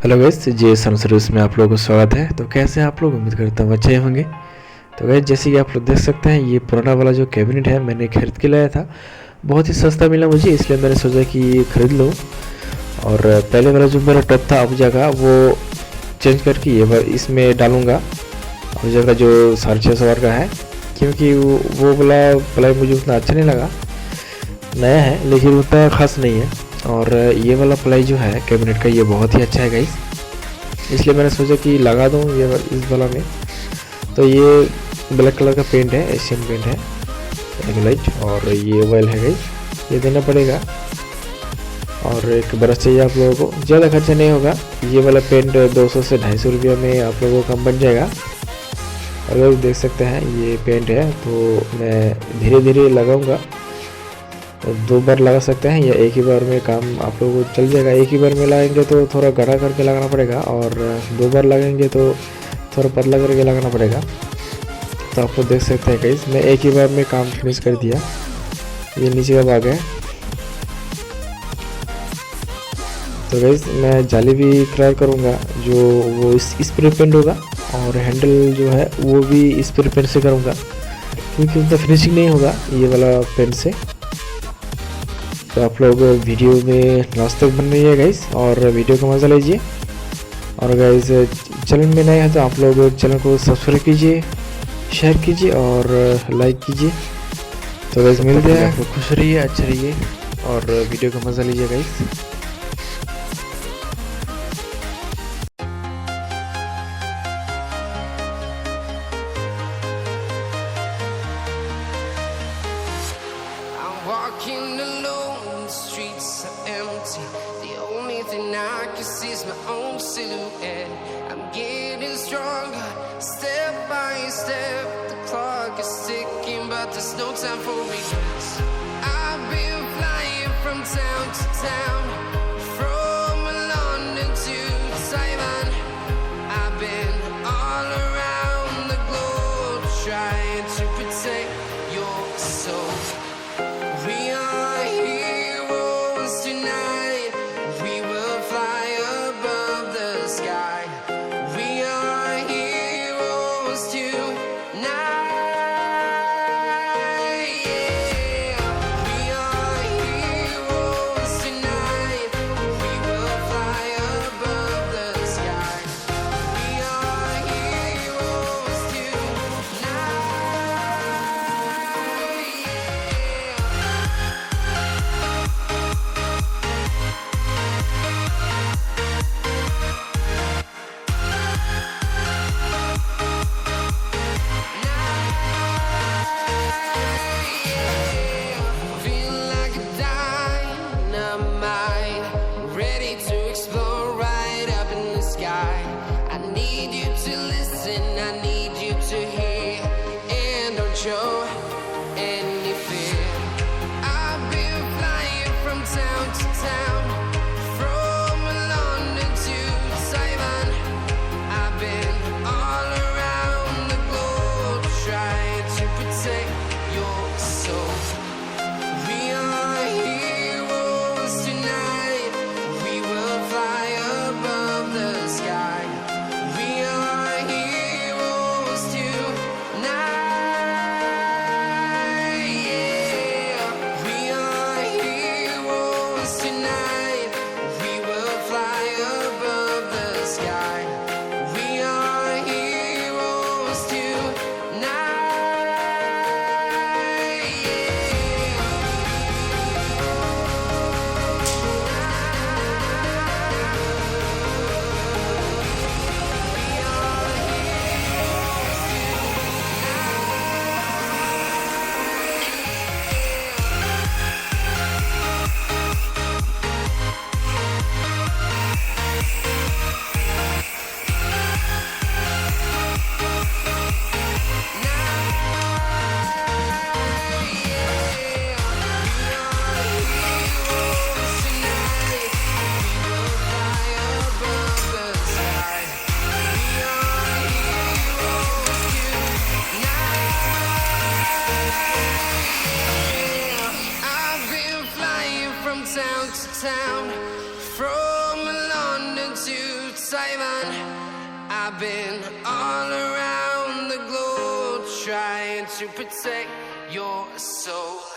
Hello guys, जे सन service में आप लोगों को स्वागत है। तो कैसे हैं आप लोग? उम्मीद करता हूँ अच्छे होंगे। तो गाइस, जैसे कि आप लोग देख सकते हैं, ये पुराना वाला जो कैबिनेट है मैंने खरीद के लाया था। बहुत ही सस्ता मिला मुझे, इसलिए मैंने सोचा कि ये खरीद लूँ। और पहले वाला जो मेरा टब था अब जगह वो चेंज करके ये इसमें डालूँगा। अब जगह जो 650 का है, क्योंकि वो वाला प्लाई मुझे उतना अच्छा नहीं लगा। नया है लेकिन उतना ख़ास नहीं है। और ये वाला प्लाई जो है कैबिनेट का, ये बहुत ही अच्छा है गाइस, इसलिए मैंने सोचा कि लगा दूँ ये इस वाला में। तो ये ब्लैक कलर का पेंट है, एशियन पेंट है, लाइट। और ये ऑयल है गाइस, ये देना पड़ेगा। और एक ब्रश चाहिए आप लोगों को, ज़्यादा खर्चा नहीं होगा। ये वाला पेंट 200 से 250 रुपये में आप लोगों का बन जाएगा। और आप देख सकते हैं ये पेंट है, तो मैं धीरे धीरे लगाऊंगा। तो 2 बार लगा सकते हैं या एक ही बार में काम आप लोगों को चल जाएगा। एक ही बार में लगाएंगे तो थोड़ा गाढ़ा करके लगाना पड़ेगा, और 2 बार लगाएंगे तो थोड़ा पतला करके लगाना पड़ेगा। तो आप लोग देख सकते हैं गाइस, मैं एक ही बार में काम फिनिश कर दिया। ये नीचे का भाग है। तो गाइस, मैं जाली भी कलर करूँगा, जो वो स्प्रे पेंट होगा। और हैंडल जो है वो भी स्प्रे पेंट से करूँगा, क्योंकि उतना फिनिशिंग नहीं होगा ये वाला पेंट से। तो आप लोग वीडियो में लास्ट तक बन रही है गाइस, और वीडियो का मज़ा लीजिए। और गाइस, चैनल में नए हैं तो आप लोग चैनल को सब्सक्राइब कीजिए, शेयर कीजिए और लाइक कीजिए। तो गाइस, मिलते हैं। आप लोग खुश रहिए, अच्छे रहिए और वीडियो का मज़ा लीजिए guys. Walking alone, the streets are empty. The only thing I can see is my own silhouette. I'm getting stronger, step by step. The clock is ticking, but there's no time for regrets. I've been flying from town to town, from London to Taiwan. I've been all around the globe, trying to protect your soul. We are heroes tonight. We will fly above the sky. We are heroes tonight. Yeah. We are heroes tonight. Simon. I've been all around the globe trying to protect your soul.